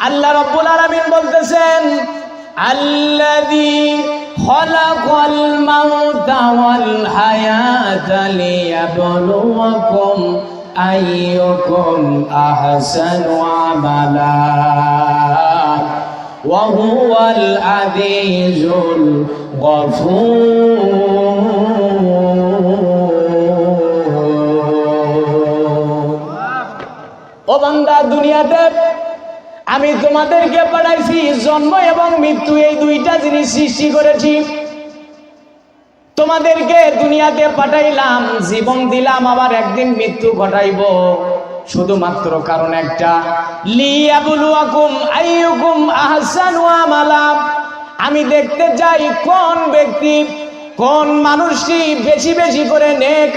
আল্লাহ রাব্বুল আলামিন বলতেছেন, আল্লাযী খালাকাল মাউতা ওয়াল হায়াতা লিয়াবলুয়াকুম আইয়ুকুম আহসানু আমালা ওয়া হুয়াল আযীজুল গফুর। ও বান্দা, দুনিয়াতে আমি তোমাদেরকে পাঠাইছি, জন্ম এবং মৃত্যু এই দুইটা জিনিস সৃষ্টি করেছি। তোমাদেরকে দুনিয়াতে পাঠাইলাম, জীবন দিলাম, আবার একদিন মৃত্যু ঘটাইব, শুধুমাত্র কারণ একটা, লিয়াবলুয়াকুম আইয়ুকুম আহসানু আমালা। আমি দেখতে চাই কোন ব্যক্তি, কোন মানুষটি বেশি বেশি করে নেক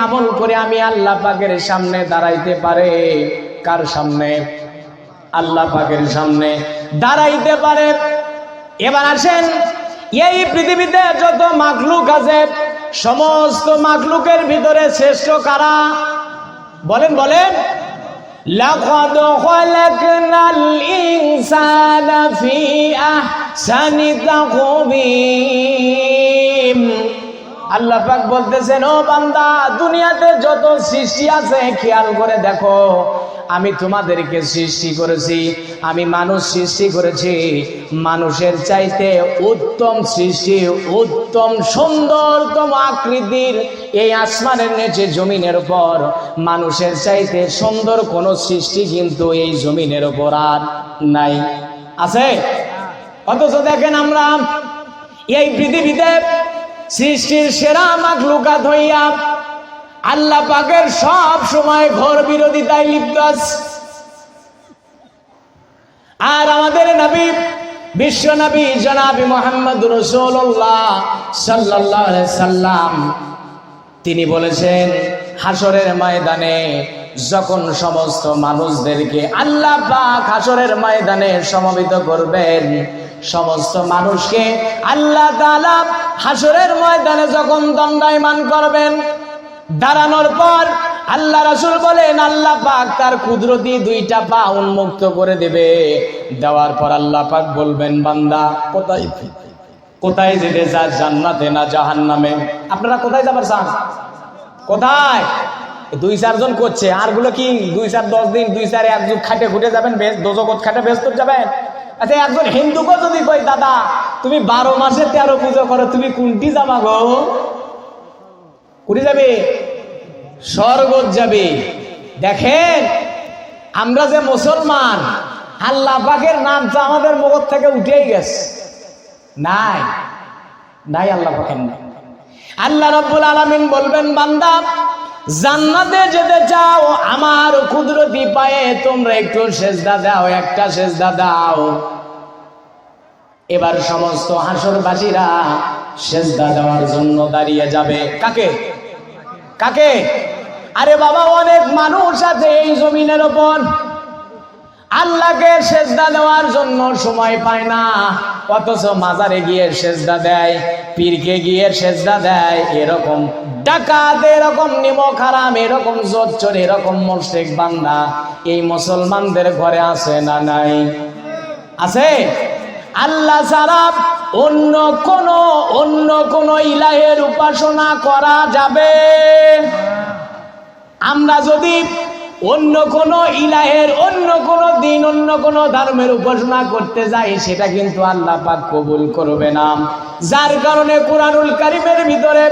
আমল করে আমি আল্লাহ পাকের সামনে দাঁড়াইতে পারে। কার সামনে? আল্লাহ পাকের সামনে দাঁড়াইতে পারে। এবার আসেন, এই পৃথিবীতে যত মাখলুক আছে, সমস্ত মাখলুকের ভিতরে শ্রেষ্ঠ কারা? বলেন বলেন। লাকাদ খালাকনাল ইনসানা ফি আহসানি তাকওয়িম। আল্লাহ পাক বলতেছেন, ও বান্দা, দুনিয়াতে যত সৃষ্টি আছে খেয়াল করে দেখো, আমি তোমাদেরকে সৃষ্টি করেছি, আমি মানুষ সৃষ্টি করেছি। মানুষের চাইতে উত্তম সৃষ্টি, উত্তম সুন্দরতম আকৃতির এই আসমানের নিচে জমিনের উপর মানুষের চাইতে সুন্দর কোন সৃষ্টি কিন্তু এই জমিনের উপর আর নাই। আছে? অথচ দেখেন, আমরা এই পৃথিবীতে সৃষ্টির সেরা মাখলুকাত হইয়া আল্লাহ পাকের সব সময় ঘোর বিরোধিতায় লিপ্ত আছে। আর আমাদের নবী, বিশ্ব নবী জনাবি মুহাম্মদ রাসূলুল্লাহ সাল্লাল্লাহু আলাইহি সাল্লাম, তিনি বলেছেন, হাসরের ময়দানে যখন সমস্ত মানুষদেরকে আল্লাহ পাক হাসরের ময়দানে সমবেত করবেন, সমস্ত মানুষকে আল্লাহ তাআলা হাসরের ময়দানে যখন দণ্ডায়মান করবেন, দাঁড়ানোর পর আল্লাহ রাসূল বলেন, আল্লাহ পাক তার কুদরতি দুইটা পা উন্মুক্ত করে দেবে। দেওয়ার পর আল্লাহ পাক বলবেন, বান্দা কোথায় যেতে চাস, জান্নাতে না জাহান্নামে? আপনারা কোথায় যাবার চান? কোথায়? 2-4 জন করছে, আরগুলো কি 2-4-10 দিন 2-4-1 যুগ খাটে ঘুটে যাবেন, দোজগত খাটে ব্যস্ত যাবেন? আচ্ছা, একজন হিন্দুকে যদি কই, দাদা তুমি 12 মাসে 13 পুজো করো, তুমি কোনটি যাবা গো? কোথায় যাবে? স্বর্গত যাবে। দেখেন, আমরা যে মুসলমান, আল্লাহ পাকের নামটা আমাদের মুখ থেকে উঠেই গেছে। নাই নাই আল্লাহ পাকের নাম। আল্লাহ রাব্বুল আলামিন বলবেন, বান্দা জান্নাতে যেতে চাও, আমার কুদরতি পায়ে তোমরা একটু সেজদা দাও, একটা সেজদা দাও। এবার সমস্ত হাসরবাসীরা সেজদা দেওয়ার জন্য দাঁড়িয়ে যাবে। কাকে? কাকে? আরে বাবা, অনেক মানুষ আছে এই জমিনের উপর, আল্লাহকে সেজদা দেওয়ার জন্য সময় পায় না, অথচ মাজারে গিয়ে সেজদা দেয়, পীরকে গিয়ে সেজদা দেয়। এরকম ডাকাত, এরকম নিমক হারাম, এরকম জোচ্চোর, এরকম মুশরিক বান্দা এই মুসলমানদের ঘরে আছে না নাই? আছে? আল্লাহ ছাড়া অন্য কোন ইলাহের উপাসনা করা যাবে? আমরা যদি অন্য কোন ইলাহের, অন্য কোন দিন, অন্য কোন ধর্মের উপাসনা করতে যাই, সেটা কিন্তু আল্লাহ পাক কবুল করবে না। যার কারণে কুরআনুল কারীমের ভিতরে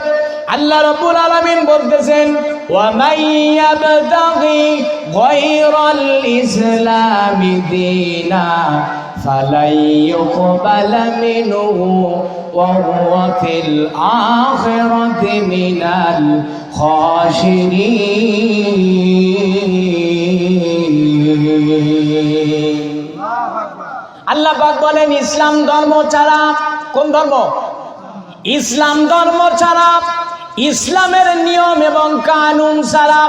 আল্লাহ রাব্বুল আলামিন বলতেছেন, ওয়া মাইয়াবতাগি গায়রাল ইসলামি দীনা ফালাইয়ুকবালা মিনহু ওয়া হুয়া ফিল আখিরাতি মিনাল খাসিরিন। আল্লাহ পাক বলেন, ইসলাম ধর্ম ছাড়া, কোন ধর্ম? ইসলাম ধর্ম ছাড়া, ইসলামের নিয়ম এবং কানুন ছাড়া,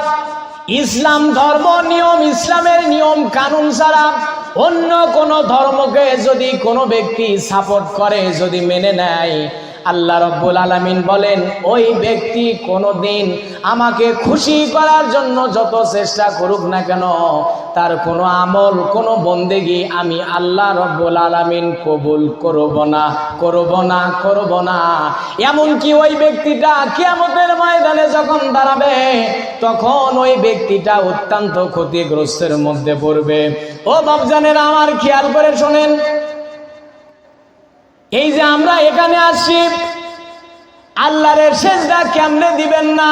ইসলাম ধর্ম নিয়ম, ইসলামের নিয়ম কানুন ছাড়া অন্য কোন ধর্মকে যদি কোনো ব্যক্তি সাপোর্ট করে, যদি মেনে নেয়, আল্লাহ রাব্বুল আলামিন বলেন, ওই ব্যক্তি কোনোদিন আমাকে খুশি করার জন্য যত চেষ্টা করুক না কেন, তার কোনো আমল, কোনো বন্দেগী আমি আল্লাহ রাব্বুল আলামিন কবুল করব না, করব না, করব না। এমনকি ওই ব্যক্তিটা কিয়ামতের ময়দানে যখন দাঁড়াবে, তখন ওই ব্যক্তিটা অত্যন্ত ক্ষতিগ্রস্তের মধ্যে পড়বে। ও বাপজানেরা আমার, খেয়াল করে শোনেন, এই যে আমরা এখানে আসছি, আল্লাহর সেজদা কেমনে দিবেন না?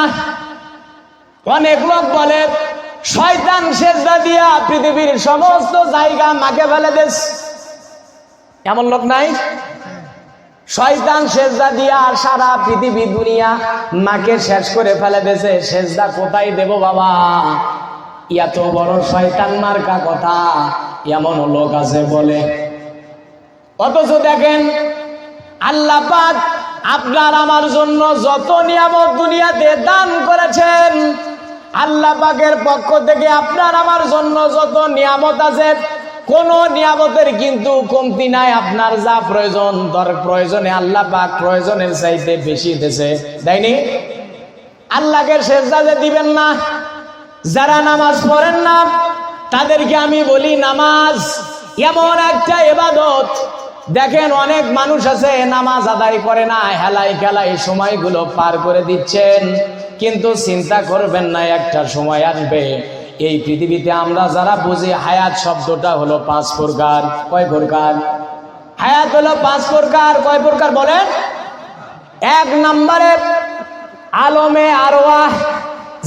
অনেক লোক বলে শয়তান সেজদা দিয়া পৃথিবীর সমস্ত জায়গা মাকে ফেলে দেশ। এমন লোক নাই? শয়তান সেজদা দিয়া সারা পৃথিবী দুনিয়া মাকে শেষ করে ফেলে দেছে। সেজদা কোথায় দেব বাবা? এত বড় শয়তান মার্কা কথা এমন লোক আছে বলে। অথচ দেখেন, আল্লাহ পাক আপনার আমার জন্য যত নিয়ামত দুনিয়াতে দান করেছেন, আল্লাহ পাকের পক্ষ থেকে আপনার আমার জন্য যত নিয়ামত আছে, কোন নিয়ামতের কিন্তু কমতি নাই। আপনার যা প্রয়োজন, প্রয়োজনে আল্লাহ পাক প্রয়োজনের চাইতে বেশি দিয়েছে, দেয়নি? আল্লাহকে সেজদা যে দিবেন না, যারা নামাজ পড়েন না তাদেরকে আমি বলি, নামাজ এমন একটা ইবাদত। দেখেন, অনেক মানুষ আছে নামাজ আদায় করে না, হেলাই খেলাই সময়গুলো পার করে দিচ্ছেন। কিন্তু চিন্তা করবেন না, একটা সময় আসবে এই পৃথিবীতে আমরা যারা বুঝি হায়াত শব্দটা হলো 5 প্রকার। কয় প্রকার? হায়াত হলো 5 প্রকার। কয় প্রকার বলেন? 1 নম্বরে আলমে আরওয়াহ,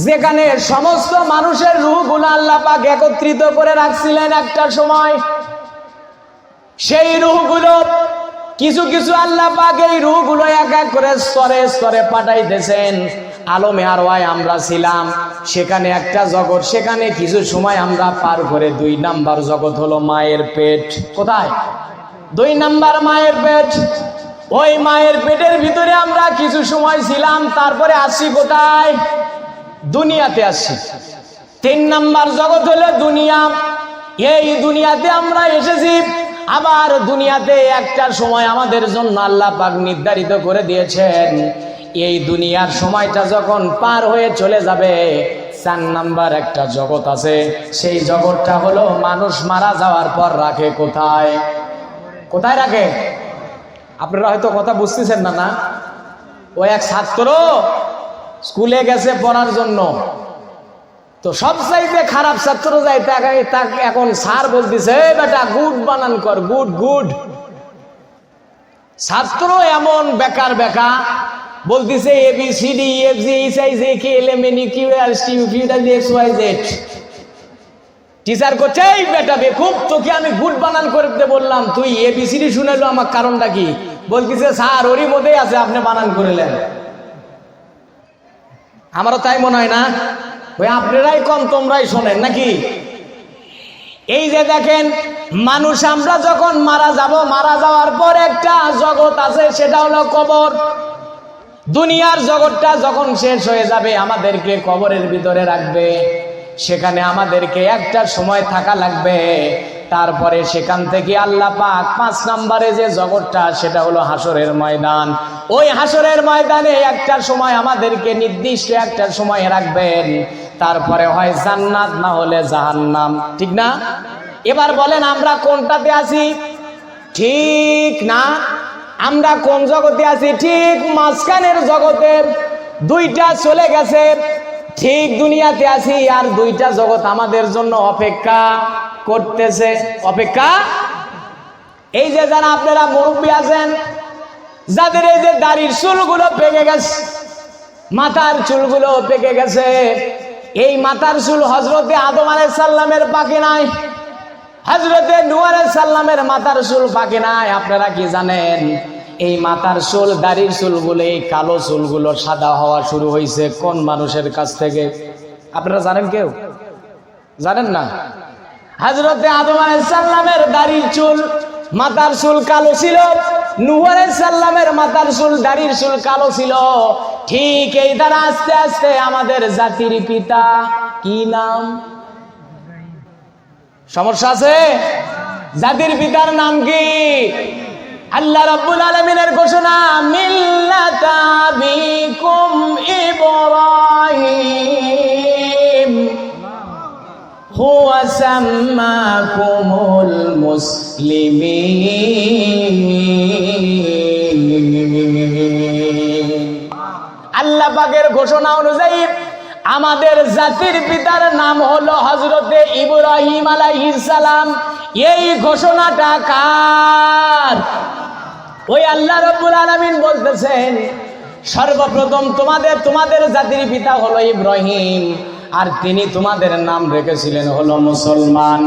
যেখানে সমস্ত মানুষের রূহগুলো আল্লাহ পাক একত্রিত করে রাখছিলেন একটা সময়। সেই রূহগুলো কিছু কিছু আল্লাহ পাক এই রূহগুলো এক এক করে স্তরে স্তরে পাঠাইতেছেন। আলমে আরওয়ায় আমরা ছিলাম, সেখানে একটা জগৎ, সেখানে কিছু সময় আমরা পার করে 2 নাম্বার জগৎ হলো মায়ের পেট। কোথায়? 2 নাম্বার মায়ের পেট। ওই মায়ের পেটের ভিতরে আমরা কিছু সময় ছিলাম, তারপরে আসছি কোথায়? দুনিয়াতে আসছি। 3 নাম্বার জগৎ হলো দুনিয়া। এই দুনিয়াতে আমরা এসেছি, আবার দুনিয়াতে একটা সময় আমাদের জন্য আল্লাহ পাক নির্ধারিত করে দিয়েছেন। এই দুনিয়ার সময়টা যখন পার হয়ে চলে যাবে, 4 নাম্বার একটা জগৎ আছে। সেই জগৎটা হলো মানুষ মারা যাওয়ার পর রাখে কোথায়? কোথায় রাখে? আপনারা হয়তো কথা বুঝতেছেন না। না, ওই এক ছাত্র স্কুলে গেছে পড়ার জন্য, তো সবচাইতে খারাপ ছাত্র যাই, তাকে এখন স্যার বলতেছে, বেটা গুড বানান কর, গুড গুড। ছাত্র এমন বেকার বেকা বলতেছে ABCD EFG HIJ KLMN QRST UVWXYZ। Teacher করছে, এই বেটা বেকুব, তোকে আমি গুড বানান করতে বললাম, তুই ABCD শুনেলো, আমার কারণটা কি? বলতেছে, স্যার ওরই মধ্যেই আছে, আপনি বানান করিলেন। আমারও তাই মনে হয় না? ওই আপনারাই কম, তোমরাই শোনেন নাকি? এই যে দেখেন, মানুষ আমরা যখন মারা যাব, মারা যাওয়ার পর একটা জগৎ আছে, সেটা হলো কবর। দুনিয়ার জগৎটা যখন শেষ হয়ে যাবে, আমাদেরকে কবরের ভিতরে রাখবে। সেখানে আমাদেরকে একটা সময় থাকা লাগবে। তারপরে সেখান থেকে আল্লাহ পাক 5 নম্বরে যে জগৎটা, সেটা হলো হাসরের ময়দান। ওই হাসরের ময়দানে একটা সময় আমাদেরকে নির্দিষ্ট একটা সময় রাখবেন। তারপরে হয় জান্নাত, না হলে জাহান্নাম, ঠিক না? এবার বলেন, আমরা কোনটাতে আছি? ঠিক না? আমরা কোন জগতে আছি? ঠিক মাঝখানের জগতে। 2টা চলে গেছে, ঠিক দুনিয়াতে আছি, আর 2টা জগৎ আমাদের জন্য অপেক্ষা করতেছে। অপেক্ষা, এই যে যারা আপনারা মুরব্বী আছেন, যাদের এই যে দাড়ির চুলগুলো পেকে গেছে, মাথার চুলগুলো পেকে গেছে, এই মাথার চুল হযরতে আদম আলাইহিস সালামের পাকে নাই, হযরতে নূহ আলাইহিস সালামের মাথার চুল পাকে নাই। আপনারা কি জানেন, এই মাথার চুল, দাড়ির চুলগুলো, এই কালো চুলগুলো সাদা হওয়া শুরু হয়েছে কোন মানুষের কাছ থেকে? আপনারা জানেন? কেউ জানেন না? হযরতে আদম আলাইহিস সালামের দাড়ির চুল, মাথার চুল কালো ছিল, নূহ আলাইহিস সালামের মাথার চুল, দাড়ির চুল কালো ছিল। ঠিক এই দ্বারা আস্তে আস্তে আমাদের জাতির পিতা, কি নাম? সমস্যা আছে? জাতির পিতার নাম কি? আল্লাহ রাব্বুল আলামিনের ঘোষণা, মিল্লাতা আবিকুম ইব্রাহিম হুয়া সাম্মাকুমুল মুসলিমিন। আল্লাহ পাকের ঘোষণা অনুযায়ী আমাদের জাতির পিতার নাম হলো হযরতে ইব্রাহিম আলাইহিস সালাম। এই ঘোষণাটা কার? ওই আল্লাহ রাব্বুল আলামিন বলতেছেন, সর্বপ্রথম তোমাদের জাতির পিতা হলো ইব্রাহিম, আর তিনি তোমাদের নাম রেখেছিলেন হলো মুসলমান।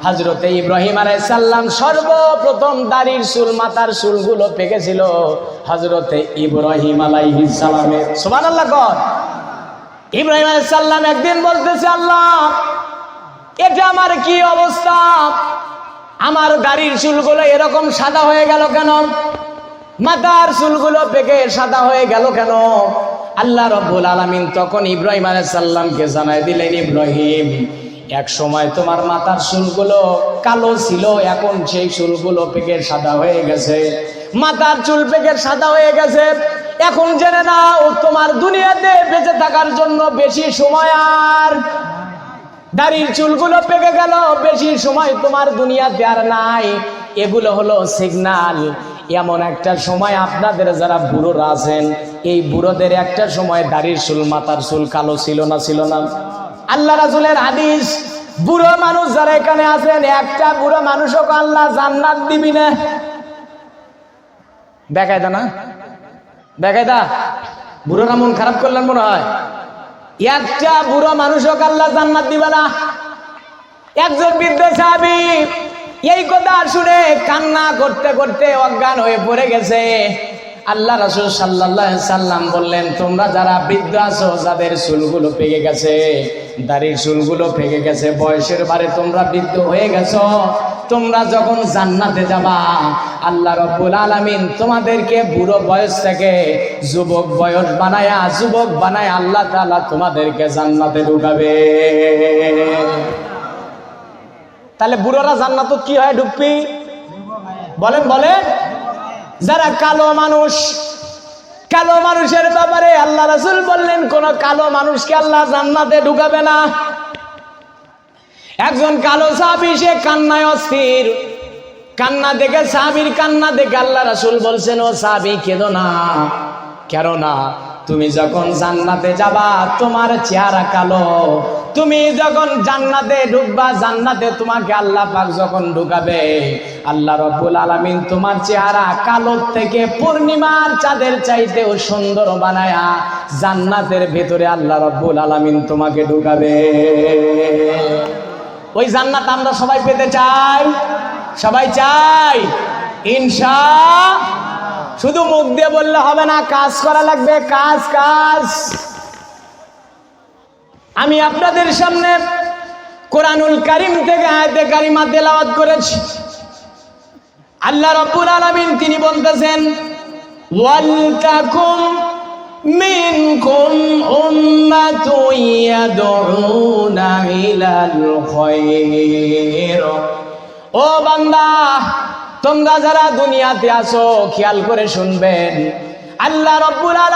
হযরতে ইব্রাহিম আলাইহিস সালাম সর্বপ্রথম দাড়ির চুল, মাথার চুলগুলো পেকেছিল হযরতে ইব্রাহিম আলাইহিস সালামের। সুবহানাল্লাহ কর। ইব্রাহিম আলাইহিস সালাম একদিন বলতেছে, আল্লাহ এটা আমার কি অবস্থা, আমার দাড়ির চুলগুলো এরকম সাদা হয়ে গেল কেন, মাথার চুলগুলো পেকে সাদা হয়ে গেল কেন? আল্লাহ রাব্বুল আলামিন তখন ইব্রাহিম আলাইহিস সালামকে জানাই দিলেন, ইব্রাহিম এক সময় তোমার মাথার চুলগুলো কালো ছিল, এখন সেই চুলগুলো পেকে সাদা হয়ে গেছে। মাথার চুল পেকে সাদা হয়ে গেছে, এখন জেনে নাও তোমার দুনিয়াতে বেঁচে থাকার জন্য বেশি সময় আর, দাড়ির চুলগুলো পেকে গেল, বেশি সময় তোমার দুনিয়াতে আর নাই। এগুলো হলো সিগন্যাল। এমন একটা সময় আপনাদের যারা বুড়োরা আছেন, এই বুড়োদের একটা সময় দাড়ির চুল, মাথার চুল কালো ছিল না? ছিল না? আল্লাহ রাসূলের হাদিস, বুড়ো মানুষ যারা এখানে আছেন, একটা বুড়ো মানুষও আল্লাহ জান্নাত দিবি না। বেকায়দা না? বেকায়দা? বুড়োরা মন খারাপ করলেন মনে হয়। একটা বুড়ো মানুষও আল্লাহ জান্নাত দিবে না। একজন বৃদ্ধ সাহাবী এই কথা শুনে কান্না করতে করতে অজ্ঞান হয়ে পড়ে গেছে। আল্লাহ রাসূল সাল্লাল্লাহু আলাইহি সাল্লাম বললেন, তোমরা যারা বৃদ্ধ আছো, যাদের চুলগুলো পেকে গেছে, দাড়ির চুলগুলো পেকে গেছে, বয়সের ভারে তোমরা বৃদ্ধ হয়ে গেছো, তোমরা যখন জান্নাতে যাবা, আল্লাহ রাব্বুল আলামিন তোমাদেরকে বুড়ো বয়স থেকে যুবক বয়স বানায়া, যুবক বানায় আল্লাহ তাআলা তোমাদেরকে জান্নাতে ঢুকাবে। তাহলে বুড়োরা জান্নাত কি হয় ঢুকবি? বলেন বলেন। যারা কালো মানুষ, কালো মানুষের ব্যাপারে আল্লাহ রাসূল বললেন, কোন কালো মানুষকে আল্লাহ জান্নাতে ঢুকাবে না। একজন কালো সাহাবী, সে কান্নায় অস্থির, কান্না দেখে, সাহাবীর কান্না দেখে আল্লাহ রাসূল বলছেন, ও সাহাবী কেঁদো না। কেননা তুমি যখন জান্নাতে যাবা, তোমার চেহারা কালো, তুমি যখন জান্নাতে ঢুকবা, জান্নাতে তোমাকে আল্লাহ পাক যখন ঢুকাবে, আল্লাহ রাব্বুল আলামিন তোমার চেহারা কালো থেকে পূর্ণিমার চাঁদের চাইতেও সুন্দর বানায়া জান্নাতের ভেতরে আল্লাহ রাব্বুল আলামিন তোমাকে ঢুকাবে। ওই জান্নাত আমরা সবাই পেতে চাই, সবাই চাই ইনশাআল্লাহ। শুধু মুখ দিয়ে বললে হবে না, কাজ করা লাগবে, কাজ কাজ। আমি আপনাদের সামনে কোরআনুল কারীম থেকে আয়াতে কারিমা তেলাওয়াত করেছি। আল্লাহ রাব্বুল আলামিন তিনি বলতেছেন, ওয়াল তাকুম মিনকুম উম্মাতুন ইয়াদউনা ইলাল খায়র। ও বান্দা, তোমরা যারা দুনিয়াতে আছো, খেয়াল করে শুনবেন, আল্লাহ রাব্বুল আলামিন